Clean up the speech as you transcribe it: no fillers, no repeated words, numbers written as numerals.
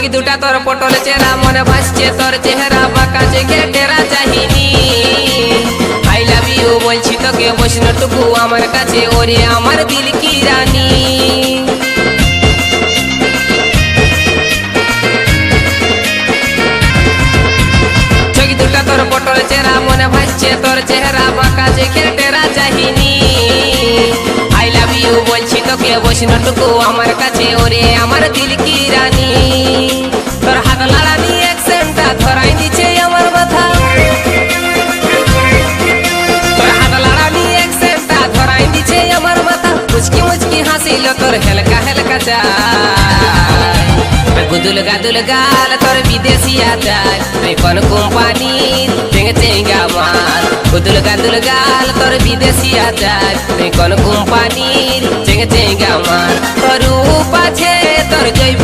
চোখ দুটা তোর পটল চেহারা মনে ভাসছে তোর চেহারা বাঁকা চোখে টেরা চাহিনি আই লাভ ইউ বলছি তোকে বসনটুকু আমার কাছে ওরে আমার দিল কি রানী চোখ দুটা তোর পটল চেহারা মনে ভাসছে তোর চেহারা বাঁকা চোখে টেরা চাহিনি আই লাভ ইউ বলছি তোকে বসনটুকু আমার কাছে ওরে আমার দিল কি রানী তোর হাত লাড়ানি অ্যাকসেন্টটা ধরাই দিচ্ছে আমার মাথা তোর হাত লাড়ানি অ্যাকসেন্টটা ধরাই দিচ্ছে আমার মাথা মুচকি মুচকি হাসিল তোর হেলকা হেলকা চাই গুদুল গাদুল গাল তোর বিদেশি আচার তুই কোন কোম্পানির চেঙ্গে চেঙ্গা মাল গুদুল গাদুল গাল তোর বিদেশি আচার তুই কোন কোম্পানির চেঙ্গে চেঙ্গা মাল তোর রূপ আছে তোর জৈব